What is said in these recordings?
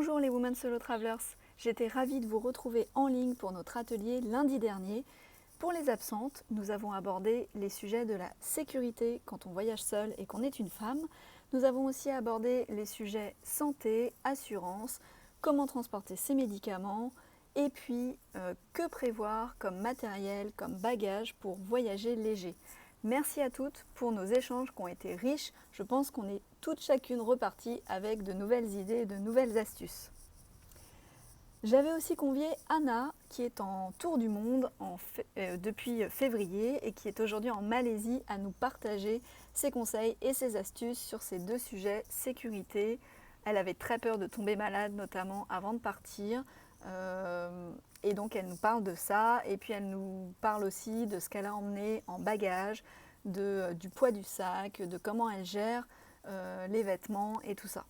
Bonjour les Women Solo Travelers, j'étais ravie de vous retrouver en ligne pour notre atelier lundi dernier. Pour les absentes, nous avons abordé les sujets de la sécurité quand on voyage seul et qu'on est une femme. Nous avons aussi abordé les sujets santé, assurance, comment transporter ses médicaments et puis que prévoir comme matériel, comme bagage pour voyager léger. Merci à toutes pour nos échanges qui ont été riches. Je pense qu'on est toutes chacune reparties avec de nouvelles idées et de nouvelles astuces. J'avais aussi convié Anna qui est en tour du monde depuis février et qui est aujourd'hui en Malaisie à nous partager ses conseils et ses astuces sur ces deux sujets, sécurité. Elle avait très peur de tomber malade notamment avant de partir. Et donc elle nous parle de ça et puis elle nous parle aussi de ce qu'elle a emmené en bagage, du poids du sac, de comment elle gère les vêtements et tout ça.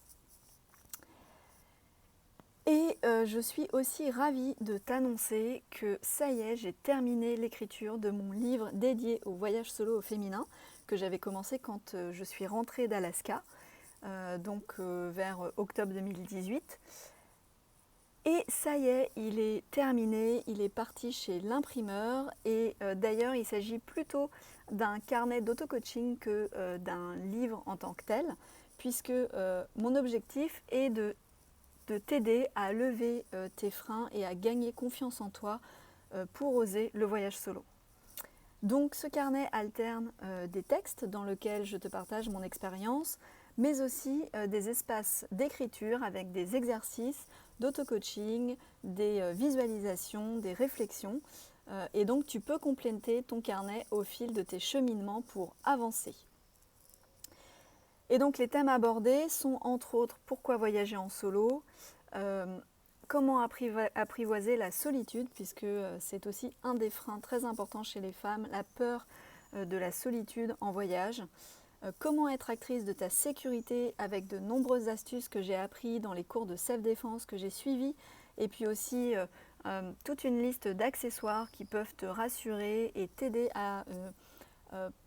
Et je suis aussi ravie de t'annoncer que ça y est, j'ai terminé l'écriture de mon livre dédié au voyage solo au féminin que j'avais commencé quand je suis rentrée d'Alaska, vers octobre 2018. Et ça y est, il est terminé, il est parti chez l'imprimeur et d'ailleurs il s'agit plutôt d'un carnet d'auto-coaching que d'un livre en tant que tel, puisque mon objectif est de t'aider à lever tes freins et à gagner confiance en toi pour oser le voyage solo. Donc ce carnet alterne des textes dans lesquels je te partage mon expérience, mais aussi des espaces d'écriture avec des exercices d'auto-coaching, des visualisations, des réflexions. Et donc tu peux compléter ton carnet au fil de tes cheminements pour avancer. Et donc les thèmes abordés sont entre autres pourquoi voyager en solo, comment apprivoiser la solitude, puisque c'est aussi un des freins très importants chez les femmes, la peur de la solitude en voyage. Comment être actrice de ta sécurité avec de nombreuses astuces que j'ai apprises dans les cours de self-défense que j'ai suivis, et puis aussi toute une liste d'accessoires qui peuvent te rassurer et t'aider à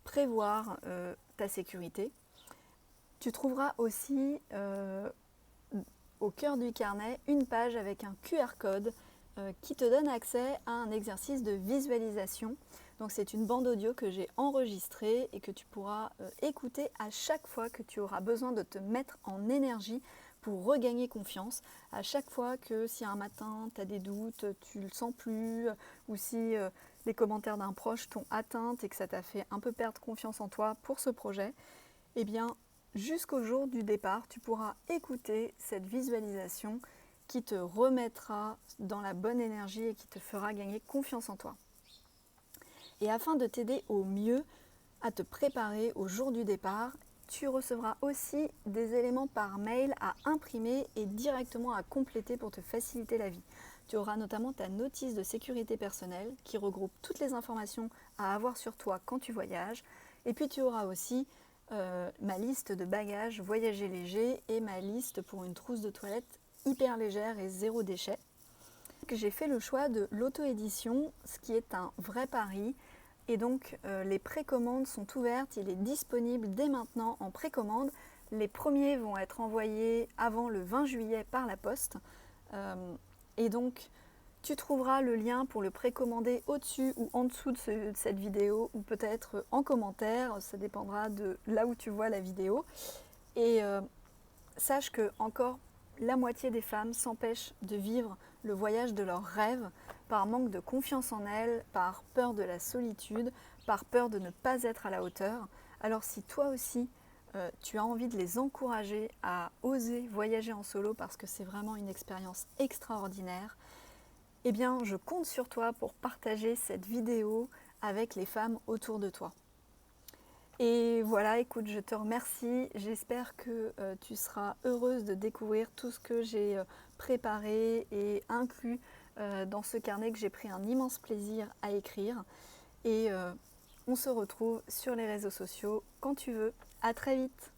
prévoir ta sécurité. Tu trouveras aussi au cœur du carnet une page avec un QR code qui te donne accès à un exercice de visualisation. Donc c'est une bande audio que j'ai enregistrée et que tu pourras écouter à chaque fois que tu auras besoin de te mettre en énergie pour regagner confiance. À chaque fois que si un matin tu as des doutes, tu ne le sens plus, ou si les commentaires d'un proche t'ont atteinte et que ça t'a fait un peu perdre confiance en toi pour ce projet, eh bien jusqu'au jour du départ, tu pourras écouter cette visualisation qui te remettra dans la bonne énergie et qui te fera gagner confiance en toi. Et afin de t'aider au mieux à te préparer au jour du départ, tu recevras aussi des éléments par mail à imprimer et directement à compléter pour te faciliter la vie. Tu auras notamment ta notice de sécurité personnelle qui regroupe toutes les informations à avoir sur toi quand tu voyages. Et puis tu auras aussi ma liste de bagages voyager léger et ma liste pour une trousse de toilette hyper légère et zéro déchet. J'ai fait le choix de l'auto-édition, ce qui est un vrai pari. Et donc les précommandes sont ouvertes, il est disponible dès maintenant en précommande. Les premiers vont être envoyés avant le 20 juillet par la poste. Et donc tu trouveras le lien pour le précommander au-dessus ou en dessous de cette vidéo ou peut-être en commentaire, ça dépendra de là où tu vois la vidéo. Et sache que encore la moitié des femmes s'empêchent de vivre le voyage de leurs rêves par manque de confiance en elles, par peur de la solitude, par peur de ne pas être à la hauteur. Alors si toi aussi tu as envie de les encourager à oser voyager en solo parce que c'est vraiment une expérience extraordinaire, eh bien je compte sur toi pour partager cette vidéo avec les femmes autour de toi. Et voilà, écoute, je te remercie. J'espère que tu seras heureuse de découvrir tout ce que j'ai préparé et inclus dans ce carnet que j'ai pris un immense plaisir à écrire. Et on se retrouve sur les réseaux sociaux quand tu veux. À très vite!